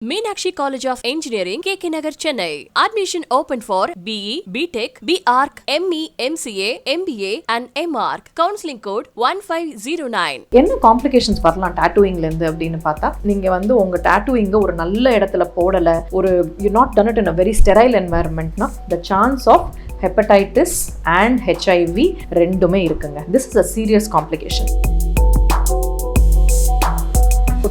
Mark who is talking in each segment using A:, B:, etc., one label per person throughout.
A: Meenakshi College of Engineering, KK Nagar, Chennai. Admission open for BE, BTech, BArch, ME, MCA, MBA and MArch. Counseling code 1509.
B: என்ன complications வரலாம் டாட்டூயிங்லேருந்து அப்படின்னு பார்த்தா, நீங்கள் வந்து உங்கள் டாட்டூயிங்கை ஒரு நல்ல இடத்துல போடலை, ஒரு you not done it in a very sterile என்வாயர்மெண்ட்னா the chance of hepatitis and HIV ரெண்டுமே இருக்குங்க. This is a serious complication.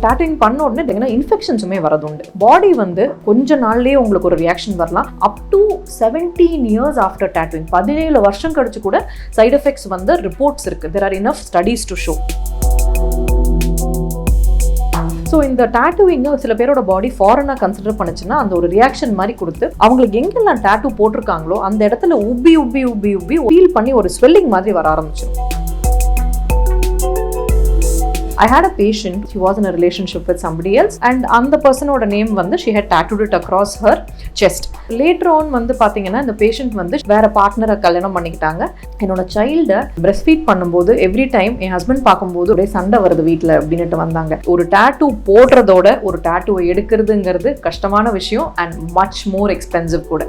B: Tattooing பண்ண உடனே பார்த்தீங்கன்னா இன்ஃபெக்ஷன்ஸுமே வரது உண்டு. பாடி வந்து கொஞ்ச நாள்லேயே உங்களுக்கு ஒரு ரியாக்ஷன் வரலாம். அப் டு 17 years ஆஃப்டர் டாட்டூயிங், 17 வருஷம் கழிச்சு கூட சைட் எஃபெக்ட்ஸ் வந்து ரிப்போர்ட்ஸ் இருக்குது. There are enough studies to show. So இந்த டாட்டூவிங்கை சில பேரோட பாடி ஃபாரினாக கன்சிடர் பண்ணுச்சுன்னா அந்த ஒரு ரியாக்ஷன் மாதிரி கொடுத்து அவங்களுக்கு எங்கெல்லாம் டாட்டூ போட்டிருக்காங்களோ அந்த இடத்துல உப்பி உப்பி உப்பி உப்பி ஃபீல் பண்ணி ஒரு ஸ்வெல்லிங் மாதிரி வர ஆரம்பிச்சிடும். I had a patient, she was in a relationship with somebody else and அந்த பர்சனோட நேம் வந்து she had tattooed it across her chest. Later on வந்து பார்த்தீங்கன்னா இந்த பேஷண்ட் வந்து வேற பார்ட்னரை கல்யாணம் பண்ணிக்கிட்டாங்க. என்னோட சைல்டை பிரஸ்ட் ஃபீட் பண்ணும்போது எவ்ரி டைம் என் ஹஸ்பண்ட் பார்க்கும்போது ஒரே சண்டை வருது வீட்டில் அப்படின்ட்டு வந்தாங்க. ஒரு டாட்டூ போடுறதோட ஒரு டாட்டூவை எடுக்கிறதுங்கிறது கஷ்டமான விஷயம் அண்ட் மச் மோர் எக்ஸ்பென்சிவ் கூட.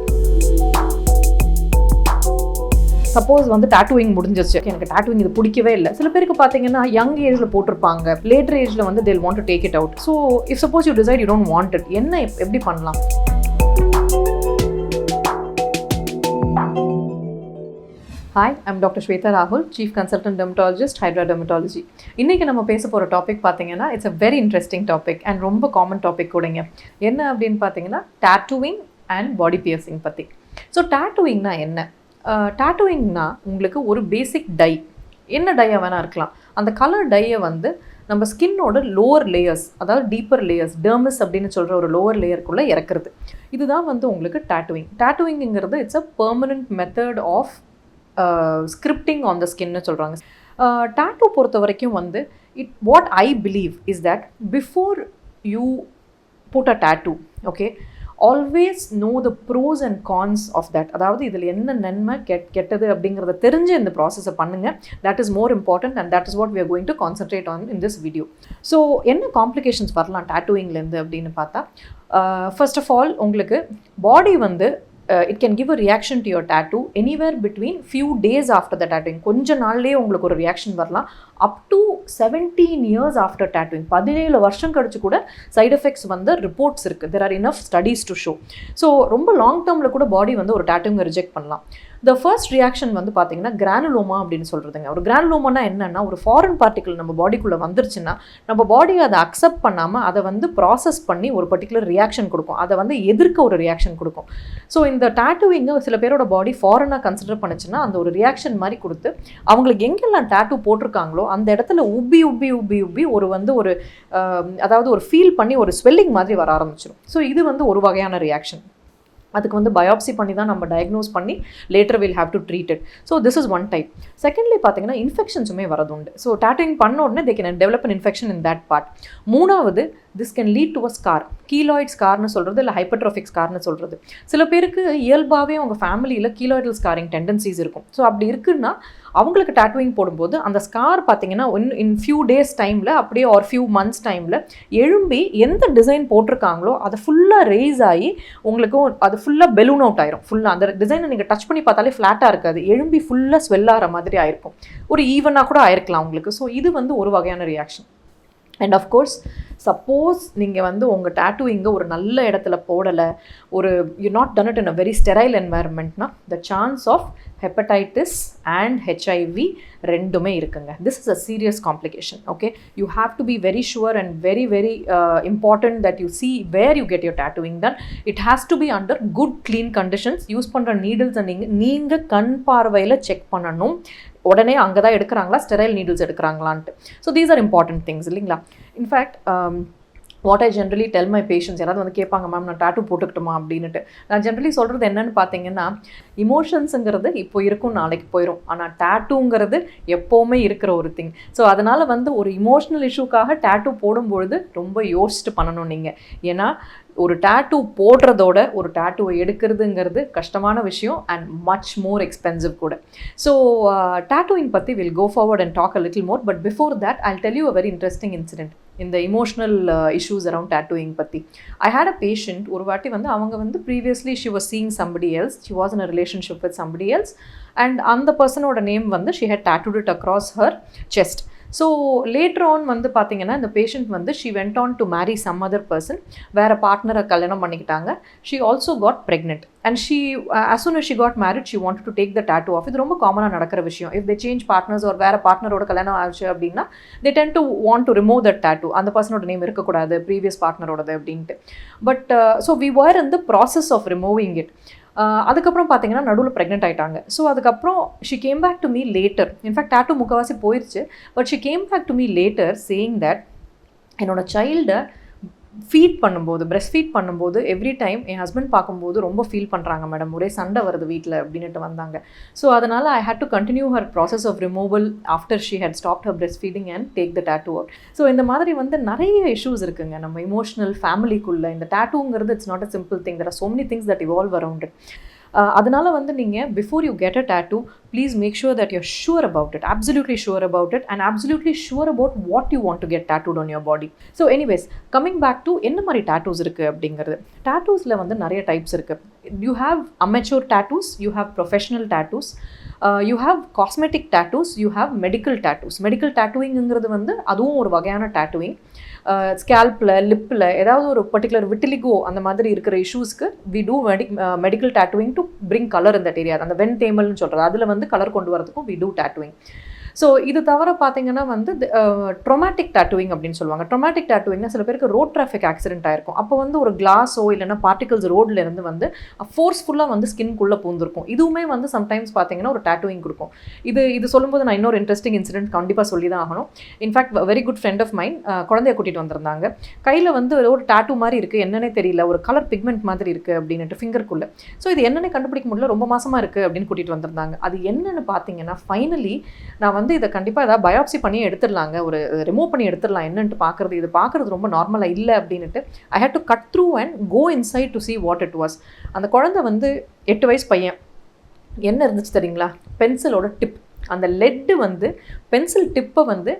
B: சப்போஸ் வந்து டாட்டூவிங் முடிஞ்சிருச்சு, எனக்கு டாட்டூவிங் இது பிடிக்கவே இல்லை. சில பேருக்கு பார்த்தீங்கன்னா யங் ஏஜில் போட்டிருப்பாங்க, லேட்டர் ஏஜில் வந்து they'll want to take it out. So if suppose you decide you don't want it, என்ன எப்படி பண்ணலாம்? ஹாய், ஐம் டாக்டர் ஸ்வேதா ராகுல், chief consultant dermatologist, hydra dermatology. இன்றைக்கி நம்ம பேச போகிற டாபிக் பார்த்தீங்கன்னா it's a very interesting topic and ரொம்ப காமன் டாபிக் கூடங்க. என்ன அப்படின்னு பார்த்தீங்கன்னா டாட்டூவிங் அண்ட் பாடி பியர்சிங் பற்றி. ஸோ டாட்டூவிங்னா என்ன? டாட்டூவிங்னா உங்களுக்கு ஒரு பேசிக் டை, என்ன டையாக வேணால் இருக்கலாம். அந்த கலர் டையை வந்து நம்ம ஸ்கின்னோட லோவர் லேயர்ஸ், அதாவது டீப்பர் லேயர்ஸ், டெர்மிஸ் அப்படின்னு சொல்கிற ஒரு லோவர் லேயருக்குள்ளே இறக்குறது. இதுதான் வந்து உங்களுக்கு டாட்டூவிங். டாட்டூவிங்கிறது it's a permanent method of scripting on the ஸ்கின்னு சொல்கிறாங்க. டாட்டூ பொறுத்த வரைக்கும் வந்து what I believe is that before you put a tattoo, okay, always know the pros and cons of that. அதாவது இதில் என்ன நன்மை கெட்டது அப்படிங்கிறத தெரிஞ்சு இந்த ப்ராசஸை பண்ணுங்கள். That is more important and that is what we are going to concentrate on in this video. So என்ன காம்ப்ளிகேஷன்ஸ் வரலாம் டாட்டூவிங்லேருந்து அப்படின்னு பார்த்தா, ஃபர்ஸ்ட் ஆஃப் ஆல் உங்களுக்கு பாடி வந்து it can give a reaction to your tattoo anywhere between few days after the tattooing. கொஞ்ச நாள்லேயே உங்களுக்கு ஒரு ரியாக்ஷன் வரலாம். அப் டு 17 years ஆஃப்டர் டாட்டூயிங், 17 வருஷம் கழிச்சு கூட சைட் எஃபெக்ட்ஸ் வந்து ரிப்போர்ட்ஸ் இருக்குது. There are enough studies to show. So ரொம்ப லாங் டேர்மில் கூட பாடி வந்து ஒரு டாட்டூங்கை ரிஜெக்ட் பண்ணலாம். த ஃபர்ஸ்ட் ரியாக்ஷன் வந்து பார்த்தீங்கன்னா கிரானுலோமா அப்படின்னு சொல்கிறதுங்க. ஒரு கிரானுலோமானா என்னென்னா, ஒரு ஃபாரின் பார்ட்டிகல் நம்ம பாடிக்குள்ளே வந்துருச்சுன்னா நம்ம பாடி அதை அக்செப்ட் பண்ணாமல் அதை வந்து ப்ராசஸ் பண்ணி ஒரு பர்டிகுலர் ரியாக்ஷன் கொடுக்கும், அதை வந்து எதிர்க்க ஒரு ரியாக்ஷன் கொடுக்கும். ஸோ இந்த டாட்டூவிங்கை சில பேரோட பாடி ஃபாரினாக கன்சிடர் பண்ணுச்சுன்னா அந்த ஒரு ரியாக்ஷன் மாதிரி கொடுத்து அவங்களுக்கு எங்கெல்லாம் டாட்டூ போட்டிருக்காங்களோ அந்த இடத்துல உப்பி உப்பி உப்பி உப்பி ஒரு அதாவது ஒரு ஃபீல் பண்ணி ஒரு ஸ்வெல்லிங் மாதிரி வர ஆரம்பிச்சிடும். ஸோ இது வந்து ஒரு வகையான ரியாக்ஷன். அதுக்கு வந்து பயாப்சி பண்ணி தான் நம்ம டயக்னோஸ் பண்ணி later will have to treat it. So this is one type. Secondly பார்த்தீங்கன்னா இன்ஃபெக்ஷன்ஸுமே வரது உண்டு. ஸோ டாட்டூயிங் பண்ண உடனே they can develop an infection in that part. மூணாவது, this can lead to a scar. Keloid ஸ்கார்னு சொல்கிறது இல்லை ஹைப்பர்ட்ரோஃபிக் ஸ்கார்னு சொல்கிறது. சில பேருக்கு இயல்பாகவே அவங்க ஃபேமிலியில் கீலாய்டல் ஸ்காரிங் டெண்டன்சிஸ் இருக்கும். ஸோ அப்படி இருக்குன்னா அவங்களுக்கு டாட்டூவிங் போடும்போது அந்த ஸ்கார் பார்த்தீங்கன்னா இன் ஃபியூ டேஸ் டைமில் அப்படியே ஒரு ஃபியூ மந்த்ஸ் டைமில் எழும்பி எந்த டிசைன் போட்டிருக்காங்களோ அதை ஃபுல்லாக ரேஸ் ஆகி உங்களுக்கும் அது ஃபுல்லாக பெலூன் அவுட் ஆயிரும். ஃபுல்லாக அந்த டிசைனை நீங்கள் டச் பண்ணி பார்த்தாலே ஃப்ளாட்டாக இருக்காது, எழும்பி ஃபுல்லாக ஸ்வெல் ஆகிற மாதிரி ஆயிருக்கும். ஒரு ஈவனாக கூட ஆயிருக்கலாம் உங்களுக்கு. ஸோ இது வந்து ஒரு வகையான ரியாக்ஷன். அண்ட் அஃப்கோர்ஸ் சப்போஸ் நீங்கள் வந்து உங்கள் டாட்டூவிங்கை ஒரு நல்ல இடத்துல போடலை, ஒரு you not done it in a very sterile என்வாயர்மெண்ட்னா the chance of hepatitis and HIV ரெண்டுமே இருக்குங்க. This is a serious complication. Okay, you have to be very sure and very very important that you see where you get your tattooing done. It has to be under good clean conditions. Use பண்ணுற நீடில்ஸை நீங்கள் கண் பார்வையில் check பண்ணணும். உடனே அங்கே தான் எடுக்கிறாங்களா, ஸ்டெரைல் நீடில்ஸ் எடுக்கிறாங்களான்ட்டு. So these are important things இல்லைங்களா. In fact what I generally tell my patients, யாராவது வந்து கேட்பாங்க, மேம் நான் டாட்டூ போட்டுக்கிட்டோமா அப்படின்ட்டு. நான் ஜென்ரலி சொல்கிறது என்னென்னு பார்த்தீங்கன்னா, இமோஷன்ஸுங்கிறது இப்போ இருக்கும் நாளைக்கு போயிடும், ஆனால் டாட்டூங்கிறது எப்போவுமே இருக்கிற ஒரு திங். ஸோ அதனால் வந்து ஒரு இமோஷ்னல் இஷ்யூக்காக டாட்டூ போடும்பொழுது ரொம்ப யோசிச்சுட்டு பண்ணணும் நீங்கள். ஏன்னா ஒரு டேட்டூ போடுறதோட ஒரு டேட்டூவை எடுக்கிறதுங்கிறது கஷ்டமான விஷயம் அண்ட் மச் மோர் எக்ஸ்பென்சிவ் கூட. ஸோ டேட்டூயிங் பற்றி will go forward and talk a little more. But before that I'll tell you a very interesting incident இந்த இமோஷனல் இஷ்யூஸ் அரவுண்ட் டேட்டூயிங் பற்றி. ஐ ஹேட் அ பேஷண்ட், ஒரு வாட்டி வந்து அவங்க வந்து previously she was seeing somebody else, she was in a relationship with somebody else and அந்த பர்சனோட name வந்து she had tattooed it across her chest. So later on வந்து பார்த்தீங்கன்னா இந்த பேஷண்ட் வந்து she went on to marry some other person, வேறு பார்ட்னரை கல்யாணம் பண்ணிக்கிட்டாங்க. She also got pregnant and she as soon as she got married she wanted to take the tattoo off. இது ரொம்ப காமனாக நடக்கிற விஷயம். இஃப் தே சேஞ்ச் பார்ட்னர்ஸ் ஒரு வேறு பார்ட்னரோட கல்யாணம் ஆச்சு அப்படின்னா they tend to want to remove that tattoo. அந்த பர்சனோட நேம் இருக்கக்கூடாது ப்ரீவியஸ் பார்ட்னரோடது அப்படின்ட்டு. But so we were in the process of removing it. அதுக்கப்புறம் பார்த்தீங்கன்னா நடுவில் ப்ரெக்னென்ட் ஆகிட்டாங்க. ஸோ அதுக்கப்புறம் she came back to me later. In fact tattoo முக்கால்வாசி போயிடுச்சு. But she came back to me later saying that என்னோட சைல்டை ஃபீட் பண்ணும்போது, பிரெஸ்ட் ஃபீட் பண்ணும்போது எவ்ரி டைம் என் ஹஸ்பண்ட் பார்க்கும்போது ரொம்ப ஃபீல் பண்ணுறாங்க மேடம், ஒரே சண்டை வருது வீட்டில் அப்படின்ட்டு வந்தாங்க. ஸோ அதனால் I had to continue her process of removal after she had stopped her breast feeding and take the tattoo out. So இந்த மாதிரி வந்து நிறைய இஷ்யூஸ் இருக்குங்க நம்ம இமோஷனல் ஃபேமிலிக்குள்ளே. இந்த டேட்டூங்கிறது it's not a simple thing. There are so many things that evolve around it. அதனால வந்து நீங்கள் before you get a tattoo please make sure that you're sure about it, absolutely sure about it and absolutely sure about what you want to get tattooed on your body. So anyways coming back to என்ன மாதிரி tattoos இருக்குது அப்படிங்கிறது. டேட்டூஸில் வந்து நிறைய types இருக்குது. You have amateur tattoos, you have professional tattoos, you have cosmetic tattoos, you have medical tattoos. Medical டேட்டூயிங்கிறது வந்து அதுவும் ஒரு வகையான டேட்டூயிங். ஸ்கேல்பில், லிப்பில் ஏதாவது ஒரு பர்டிகுலர் விட்டிலிகோ அந்த மாதிரி இருக்கிற இஷ்யூஸ்க்கு we do medical tattooing to bring colour இந்த ஏரியா. அந்த வெண்தேமல்னு சொல்கிறது அதில் வந்து கலர் கொண்டு வரதுக்கும் வி டூ டேட்டூயிங். ஸோ இது தவிர பார்த்தீங்கன்னா வந்து ட்ரோமேட்டிக் டேட்டூயிங் அப்படின்னு சொல்லுவாங்க. ட்ரோமேட்டிக் டேட்டூயிங்னா சில பேருக்கு ரோட் டிராஃபிக் ஆக்சிடென்ட் ஆயிருக்கும். அப்போ வந்து ஒரு கிளாஸோ இல்லைன்னா பார்ட்டிகல்ஸ் ரோட்லேருந்து வந்து ஃபோர்ஸ்ஃபுல்லாக வந்து ஸ்கின்குள்ளே பூந்திருக்கும். இதுவுமே வந்து சம்டைம்ஸ் பார்த்தீங்கன்னா ஒரு டேட்டூயிங் கொடுக்கும். இது சொல்லும்போது நான் இன்னொரு இன்ட்ரெஸ்டிங் இன்சிடென்ட் கண்டிப்பாக சொல்லி தான் ஆகணும். In fact very good friend of mine குழந்தைய கூட்டிகிட்டு வந்திருந்தாங்க. கையில் வந்து ஒரு டேட்டூ மாதிரி இருக்குது, என்னன்னே தெரியல, ஒரு கலர் பிக்மெண்ட் மாதிரி இருக்குது அப்படின்ட்டு ஃபிங்கருக்குள்ளே. ஸோ இது என்னென்ன கண்டுபிடிக்க முடியல, ரொம்ப மாசமாக இருக்குது அப்படின்னு கூட்டிகிட்டு வந்திருந்தாங்க. அது என்னென்னு பார்த்தீங்கன்னா ஃபைனலி நான் வந்து இதை கண்டிப்பாக ஏதாவது பயாப்சி பண்ணி எடுத்துடலாங்க, ஒரு ரிமூவ் பண்ணி எடுத்துடலாம் என்னன்ட்டு பார்க்குறது. இது பார்க்குறது ரொம்ப நார்மலாக இல்லை அப்படின்ட்டு I had to cut through and go inside to see what it was. அந்த குழந்தை வந்து 8 வயசு பையன். என்ன இருந்துச்சு தெரியுங்களா? பென்சிலோட டிப். அந்த லெட்டு வந்து பென்சில் டிப்பை வந்து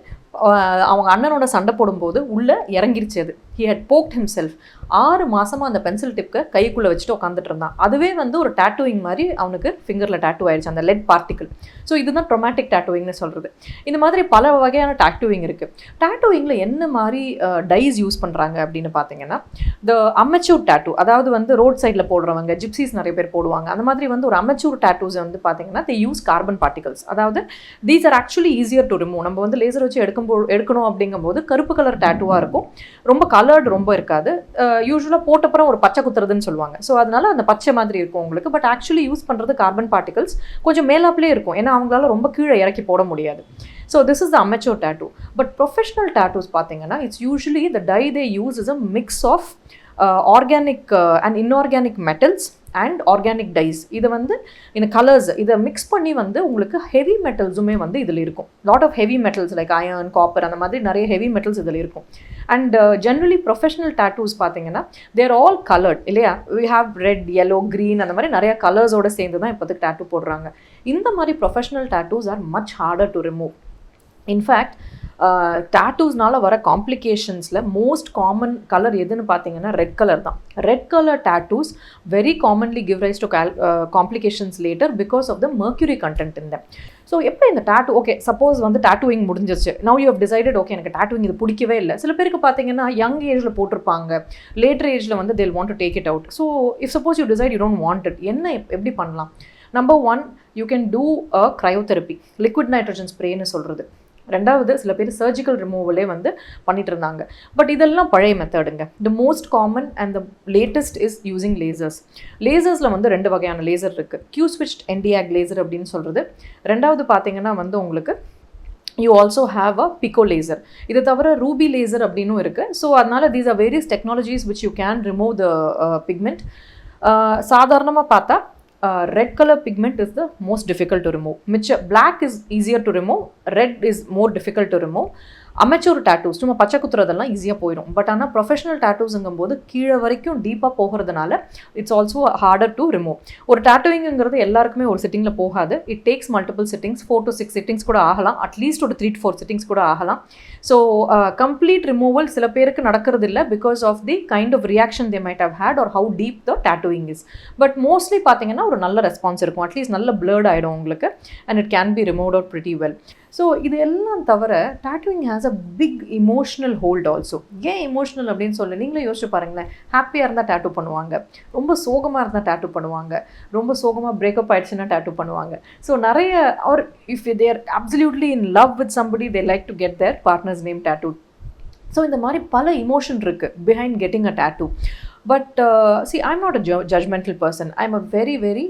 B: அவங்க அண்ணனோட சண்டை போடும்போது உள்ளே இறங்கிருச்சு. அது he had poked himself. 6 மாதமாக அந்த பென்சில் டிப்பை கைக்குள்ளே வச்சுட்டு உட்காந்துட்டு இருந்தான். அதுவே வந்து ஒரு டேட்டூயிங் மாதிரி அவனுக்கு ஃபிங்கரில் டேட்டூ ஆயிடுச்சு, அந்த லெட் பார்ட்டிக்கல். ஸோ இதுதான் ட்ரோமேட்டிக் டேட்டூயிங்னு சொல்கிறது. இந்த மாதிரி பல வகையான டேட்டூயிங் இருக்குது. டேட்டூயிங்கில் என்ன மாதிரி டைஸ் யூஸ் பண்ணுறாங்க அப்படின்னு பார்த்தீங்கன்னா த அமெச்சூர் டேட்டூ, அதாவது வந்து ரோட் சைடில் போடுறவங்க, ஜிப்சிஸ் நிறைய பேர் போடுவாங்க. அந்த மாதிரி வந்து ஒரு அமெச்சூர் டேட்டூஸ் வந்து பார்த்தீங்கன்னா they யூஸ் கார்பன் பார்ட்டிகல்ஸ். அதாவது these are actually easier to remove. நம்ம வந்து லேசர் வச்சு எடுக்கணும் அப்படிங்கும்போது கருப்பு கலர் டேட்டூவாக இருக்கும், ரொம்ப கலர்டு ரொம்ப இருக்காது. யூஸ்வலாக போட்டப்புறம் ஒரு பச்சை குத்துறதுன்னு சொல்லுவாங்க. ஸோ அதனால அந்த பச்சை மாதிரி இருக்கும் உங்களுக்கு. பட் ஆக்சுவலி யூஸ் பண்ணுறது கார்பன் பார்ட்டிகல்ஸ் கொஞ்சம் மேலாப்லேயே இருக்கும், ஏன்னா அவங்களால ரொம்ப கீழே இறக்கி போட முடியாது. So this is the amateur tattoo. But professional tattoos பார்த்தீங்கன்னா it's usually the dye they use is a mix of organic and inorganic metals and organic dyes. இதை வந்து இந்த கலர்ஸ் இதை மிக்ஸ் பண்ணி வந்து உங்களுக்கு ஹெவி மெட்டல்ஸுமே வந்து இதில் இருக்கும். Lot of heavy metals like iron, copper அந்த மாதிரி நிறைய ஹெவி மெட்டல்ஸ் இதில் இருக்கும். அண்ட் ஜென்ரலி ப்ரொஃபஷனல் டேட்டூஸ் பார்த்தீங்கன்னா தேர் ஆல் கலர்ட் இல்லையா? We have red, yellow, green அந்த மாதிரி நிறைய கலர்ஸோடு சேர்ந்து தான் இப்போதுக்கு டேட்டூ போடுறாங்க. இந்த மாதிரி professional tattoos are much harder to remove. In fact டேட்டூஸ்னால வர காம்ப்ளிகேஷன்ஸில் மோஸ்ட் காமன் கலர் எதுன்னு பார்த்தீங்கன்னா ரெட் கலர் தான். Red colour tattoos very commonly give rise to complications later because of the mercury content in them. So எப்படி இந்த tattoo okay suppose வந்து tattooing முடிஞ்சிருச்சு, now you have decided okay எனக்கு tattooing இது பிடிக்கவே இல்லை. சில பேருக்கு பார்த்தீங்கன்னா யங் ஏஜில் போட்டிருப்பாங்க, லேட்டர் ஏஜில் வந்து they'll want to take it out. So if suppose you decide you don't want it, என்ன எப்படி பண்ணலாம்? Number 1, you can do a cryotherapy, liquid nitrogen sprayன்னு சொல்கிறது. ரெண்டாவது சில பேர் சர்ஜிக்கல் ரிமூவலே வந்து பண்ணிட்டு இருந்தாங்க. பட் இதெல்லாம் பழைய மெத்தடுங்க. The most common and the latest is using lasers. லேசர்ஸில் வந்து 2 வகையான லேசர் இருக்குது. Q switched Nd:YAG லேசர் அப்படின்னு சொல்கிறது. ரெண்டாவது பார்த்தீங்கன்னா வந்து உங்களுக்கு you also have a pico laser. இது தவிர ரூபி லேசர் அப்படின்னும் இருக்குது. ஸோ அதனால் these are various technologies which you can remove the pigment. சாதாரணமாக பார்த்தா red color pigment is the most difficult to remove. Black is easier to remove, red is more difficult to remove. Amateur tattoos சும்மா பச்சை குத்துறதெல்லாம் ஈஸியாக போயிடும். But ஆனால் professional டேட்டூஸுங்கும் போது கீழே வரைக்கும் டீப்பாக போகிறதுனால it's also harder to remove. ஒரு டேட்டூவிங்கிறது எல்லாருக்குமே ஒரு சிட்டிங்கில் போகாது. It takes multiple sittings, 4 to 6 sittings கூட ஆகலாம், அட்லீஸ்ட் ஒரு 3 to 4 சிட்டிங்ஸ் கூட ஆகலாம். ஸோ கம்ப்ளீட் ரிமூவல் சில பேருக்கு நடக்கிறது இல்லை because of the kind of reaction they might have had or how deep the tattooing is. But mostly பார்த்தீங்கன்னா ஒரு நல்ல ரெஸ்பான்ஸ் இருக்கும், அட்லீஸ்ட் நல்ல பிளர்ட் ஆகிடும் உங்களுக்கு, and it can be removed out pretty well. So இது எல்லாம் தவிர tattooing has a big emotional hold also. ஏன் இமோஷனல் அப்படின்னு சொல்லி நீங்களே யோசிச்சு பாருங்களேன். ஹாப்பியாக இருந்தால் டேட்டூ பண்ணுவாங்க, ரொம்ப சோகமாக இருந்தால் டேட்டூ பண்ணுவாங்க, ரொம்ப சோகமாக பிரேக்கப் ஆயிடுச்சுன்னா டேட்டூ பண்ணுவாங்க. ஸோ நிறைய or if they're absolutely in love with somebody they like to get their partner's name tattoo. So இந்த மாதிரி பல இமோஷன் இருக்குது behind getting a tattoo. But see, I'm not a judgmental person. I'm a very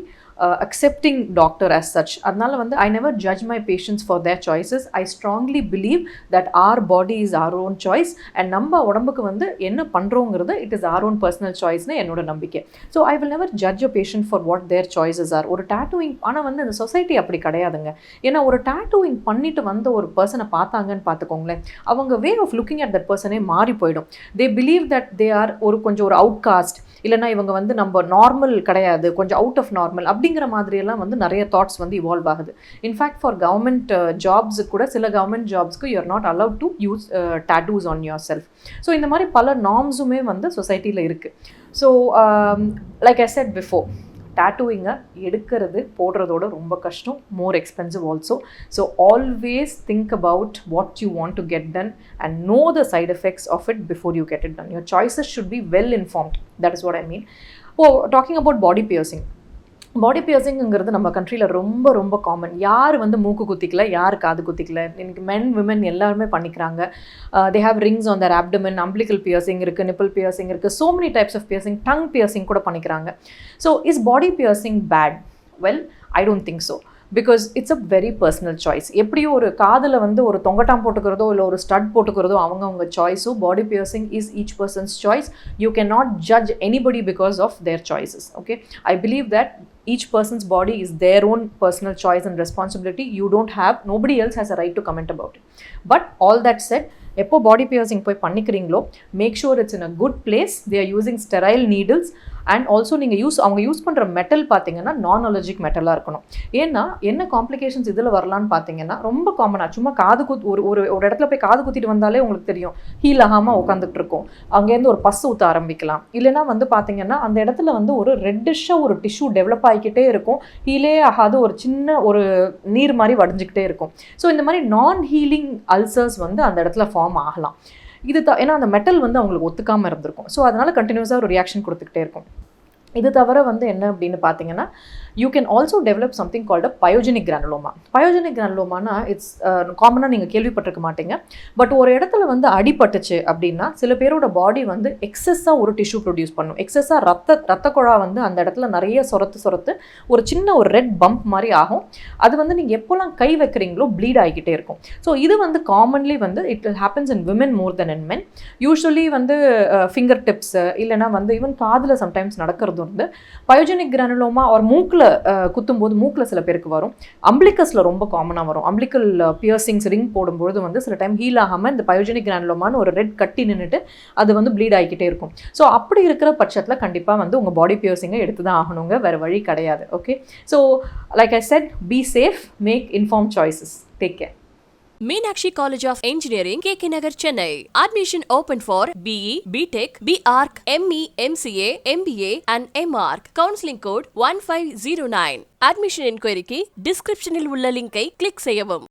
B: accepting doctor as such. அதனால வந்து I never judge my patients for their choices. I strongly believe that our body is our own choice and நம்ம உடம்புக்கு வந்து என்ன பண்ணுறோங்கிறது it is our own personal choiceனு என்னோட நம்பிக்கை. So I will never judge a patient for what their choices are. ஒரு டேட்டூவிங் ஆனால் வந்து இந்த சொசைட்டி அப்படி கிடையாதுங்க. ஏன்னா ஒரு டேட்டூவிங் பண்ணிட்டு வந்து ஒரு பர்சனை பார்த்தாங்கன்னு பார்த்துக்கோங்களேன், அவங்க way of looking at that பர்சனே மாறி போயிடும். They believe that they are கொஞ்சம் ஒரு அவுட்காஸ்ட், இல்லைனா இவங்க வந்து நம்ம நார்மல் கிடையாது, கொஞ்சம் அவுட் ஆஃப் நார்மல் அப்படிங்கிற மாதிரியெல்லாம் வந்து நிறைய தாட்ஸ் வந்து இவால்வ் ஆகுது. இன்ஃபேக்ட் ஃபார் கவர்மெண்ட் ஜாப்ஸுக்கு கூட சில கவர்மெண்ட் ஜாப்ஸ்க்கு you are not allowed to use tattoos on yourself. So இந்த மாதிரி பல நார்ம்ஸுமே வந்து சொசைட்டியில் இருக்குது. So like I said before, டேட்டூவிங்கை எடுக்கிறது போடுறதோட ரொம்ப கஷ்டம், more expensive also. So always think about what you want to get done and know the side effects of it before you get it done. Your choices should be well informed. That is what I mean. Docking about body piercing. Body பியர்சிங்கிறது நம்ம கண்ட்ரியில் ரொம்ப common. யார் வந்து மூக்கு குத்திக்கல, யார் காது குத்திக்கல, எனக்கு மென் விமன் எல்லாருமே பண்ணிக்கிறாங்க. They have rings on their abdomen, umbilical piercing இருக்குது, நிப்பிள் பியர்சிங் இருக்குது, so many types of piercing, tongue piercing கூட பண்ணிக்கிறாங்க. So is body piercing bad? Well, I don't think so. Because it's a very personal choice. எப்படியோ ஒரு காதில் வந்து ஒரு தொங்கட்டாம் போட்டுக்கிறதோ இல்லை ஒரு ஸ்டட் போட்டுக்கிறதோ அவங்க சாய்ஸோ. Body piercing is each person's choice. You can not judge anybody because of their choices. Okay, I believe that each person's body is their own personal choice and responsibility. Nobody else has a right to comment about it. But all that said, எப்போ body piercing போய் பண்ணிக்கிறீங்களோ make sure it's in a good place. They are using sterile needles and also நீங்கள் அவங்க use பண்ணுற metal பார்த்தீங்கன்னா நான் allergic மெட்டலாக இருக்கணும். ஏன்னா என்ன காம்ப்ளிகேஷன்ஸ் இதில் வரலான்னு பார்த்தீங்கன்னா ரொம்ப காமனாக சும்மா காது ஒரு இடத்துல போய் காது குத்திட்டு வந்தாலே உங்களுக்கு தெரியும் ஹீல் ஆகாமல் உட்காந்துட்டு இருக்கும். அங்கேருந்து ஒரு பஸ் ஊற்ற ஆரம்பிக்கலாம். இல்லைனா வந்து பார்த்தீங்கன்னா அந்த இடத்துல வந்து ஒரு ரெட்டிஷாக ஒரு டிஷ்யூ டெவலப் ஆகிக்கிட்டே இருக்கும். ஹீலே ஆகாது, ஒரு சின்ன ஒரு நீர் மாதிரி வடிஞ்சிக்கிட்டே இருக்கும். ஸோ இந்த மாதிரி நான் ஹீலிங் அல்சர்ஸ் வந்து அந்த இடத்துல ஃபார்ம் ஆகலாம். இது ஏன்னா அந்த மெட்டல் வந்து அவங்களுக்கு ஒத்துக்காமல் இருந்திருக்கும். ஸோ அதனால் கண்டினியூஸாக ஒரு ரியாக்ஷன் கொடுத்துக்கிட்டே இருக்கும். இது தவிர வந்து என்ன அப்படின்னு பார்த்தீங்கன்னா you can also develop something called a pyogenic granuloma. Pyogenic கிரானுலோமானா இட்ஸ் காமனாக நீங்கள் கேள்விப்பட்டிருக்க மாட்டீங்க. பட் ஒரு இடத்துல வந்து அடிபட்டுச்சு அப்படின்னா சில பேரோட பாடி வந்து எக்ஸஸாக ஒரு டிஷ்யூ ப்ரொடியூஸ் பண்ணும். எக்ஸஸாக ரத்த குழா வந்து அந்த இடத்துல நிறைய சொரத்து ஒரு சின்ன ஒரு ரெட் பம்ப் மாதிரி ஆகும். அது வந்து நீங்கள் எப்போல்லாம் கை வைக்கிறீங்களோ ப்ளீட் ஆகிக்கிட்டே இருக்கும். ஸோ இது வந்து காமன்லி வந்து it happens in women more then in men. Usually வந்து ஃபிங்கர் டிப்ஸு இல்லைனா வந்து ஈவன் காதில் சம்டைம்ஸ் நடக்கிறது வந்து பயோஜெனிக் கிரானுலோமா ஒரு மூக்கில் குத்தும்போது மூக்கில் சில பேருக்கு வரும். அம்பிளிக்கஸில் ரொம்ப காமனாக வரும். அம்பிளிக்கல் பியர்சிங்ஸ் ரிங் போடும்போது வந்து சில டைம் ஹீல் ஆகாமல் இந்த பயோஜெனிக் கிரானுலோமான்னு ஒரு ரெட் கட்டி நின்றுட்டு அது வந்து ப்ளீட் ஆகிக்கிட்டே இருக்கும். ஸோ அப்படி இருக்கிற பட்சத்தில் கண்டிப்பாக வந்து உங்கள் பாடி பியர்சிங்கை எடுத்து தான் ஆகணுங்க, வேறு வழி கிடையாது. Okay, so like I said, be safe, make inform choices, take care.
A: Meenakshi College of Engineering, KK Nagar, Chennai. Admission open for BE, BTech, BArch, ME, MCA, MBA and MArch. Counseling code 1509. Admission inquiry க்கு description இல் உள்ள லிங்கை click செய்யவும்.